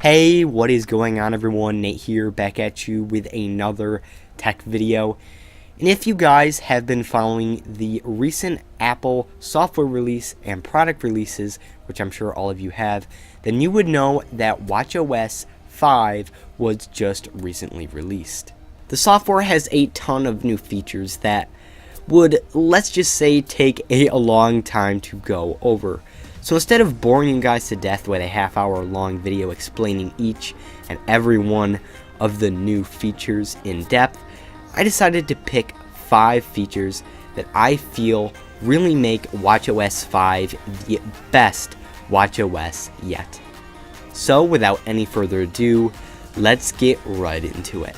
Hey, what is going on everyone? Nate here, back at you with another tech video. And if you guys have been following the recent Apple software release and product releases, which I'm sure all of you have, then you would know that watchOS 5 was just recently released. The software has a ton of new features that would, let's just say, take a long time to go over. So instead of boring you guys to death with a half-hour long video explaining each and every one of the new features in depth, I decided to pick 5 features that I feel really make watchOS 5 the best watchOS yet. So without any further ado, let's get right into it.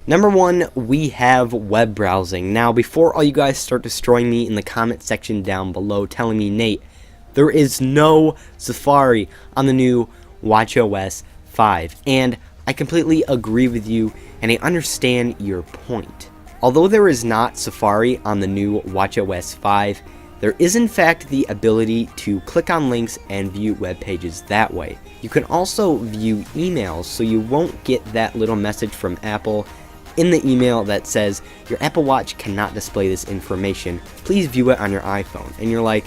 Number 1, we have web browsing. Now, before all you guys start destroying me in the comment section down below telling me, Nate, there is no Safari on the new watchOS 5. And I completely agree with you, and I understand your point. Although there is not Safari on the new watchOS 5, there is in fact the ability to click on links and view web pages that way. You can also view emails, so you won't get that little message from Apple in the email that says, your Apple Watch cannot display this information, please view it on your iPhone. And you're like,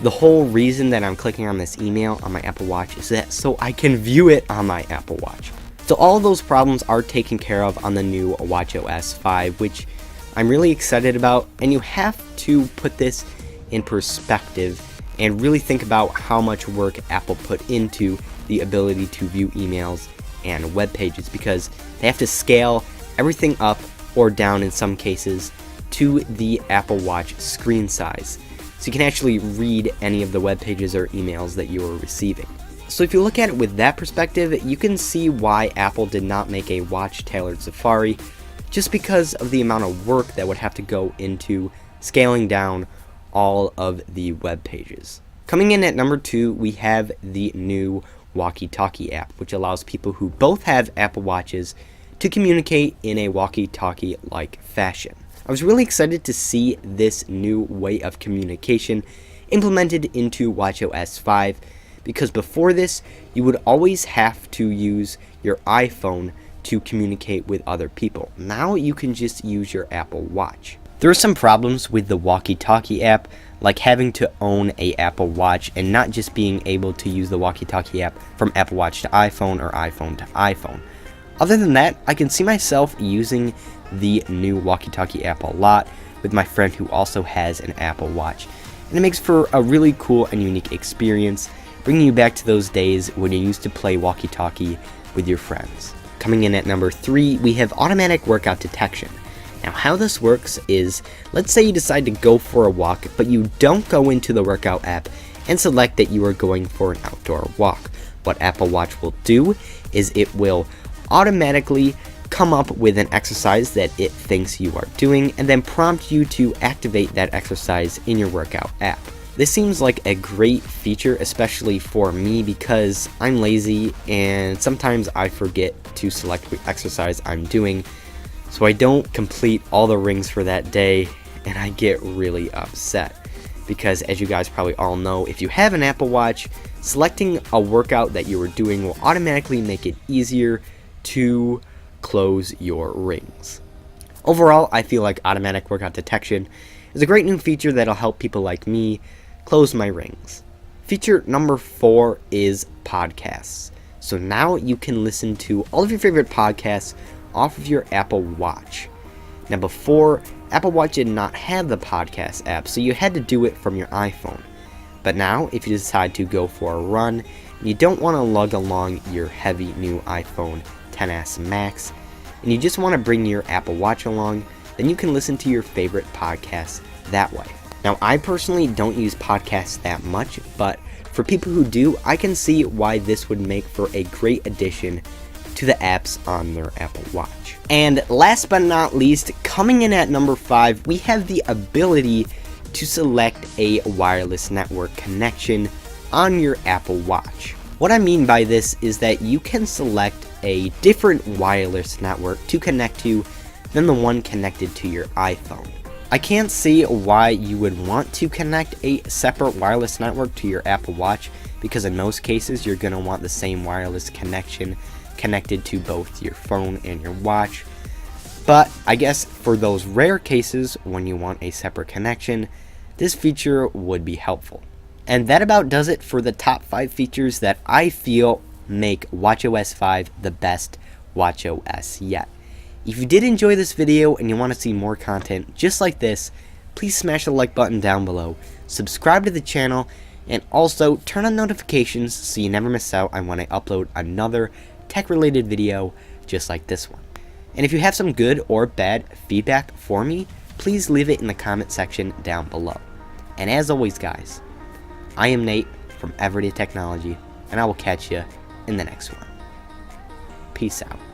the whole reason that I'm clicking on this email on my Apple Watch is that so I can view it on my Apple Watch. So all of those problems are taken care of on the new watchOS 5, which I'm really excited about. And you have to put this in perspective and really think about how much work Apple put into the ability to view emails and web pages, because they have to scale everything up or down in some cases to the Apple Watch screen size, so you can actually read any of the web pages or emails that you are receiving. So if you look at it with that perspective, you can see why Apple did not make a watch-tailored Safari, just because of the amount of work that would have to go into scaling down all of the web pages. Coming in at number 2, we have the new walkie-talkie app, which allows people who both have Apple Watches to communicate in a walkie-talkie-like fashion. I was really excited to see this new way of communication implemented into watchOS 5, because before this, you would always have to use your iPhone to communicate with other people. Now you can just use your Apple Watch. There are some problems with the walkie-talkie app, like having to own a Apple Watch and not just being able to use the walkie-talkie app from Apple Watch to iPhone or iPhone to iPhone. Other than that, I can see myself using the new walkie-talkie app a lot with my friend who also has an Apple Watch. And it makes for a really cool and unique experience, bringing you back to those days when you used to play walkie-talkie with your friends. Coming in at number 3, we have automatic workout detection. Now, how this works is, let's say you decide to go for a walk, but you don't go into the workout app and select that you are going for an outdoor walk. What Apple Watch will do is it will automatically come up with an exercise that it thinks you are doing and then prompt you to activate that exercise in your workout app. This seems like a great feature, especially for me, because I'm lazy and sometimes I forget to select what exercise I'm doing, so I don't complete all the rings for that day, and I get really upset. Because as you guys probably all know, if you have an Apple Watch, selecting a workout that you are doing will automatically make it easier to close your rings. Overall, I feel like automatic workout detection is a great new feature that'll help people like me close my rings. Feature number 4 is podcasts. So now you can listen to all of your favorite podcasts off of your Apple Watch. Now before, Apple Watch did not have the podcast app, so you had to do it from your iPhone. But now, if you decide to go for a run you don't want to lug along your heavy new iPhone XS Max, and you just want to bring your Apple Watch along, then you can listen to your favorite podcasts that way. Now, I personally don't use podcasts that much, but for people who do, I can see why this would make for a great addition to the apps on their Apple Watch. And last but not least, coming in at number 5, we have the ability to select a wireless network connection on your Apple Watch. What I mean by this is that you can select a different wireless network to connect to than the one connected to your iPhone. I can't see why you would want to connect a separate wireless network to your Apple Watch, because in most cases you're going to want the same wireless connection connected to both your phone and your watch. But I guess for those rare cases when you want a separate connection, this feature would be helpful. And that about does it for the top 5 features that I feel make watchOS 5 the best watchOS yet. If you did enjoy this video and you want to see more content just like this, please smash the like button down below, subscribe to the channel, and also turn on notifications so you never miss out on when I upload another tech-related video just like this one. And if you have some good or bad feedback for me, please leave it in the comment section down below. And as always, guys, I am Nate from EverydayTechnology, and I will catch you in the next one. Peace out.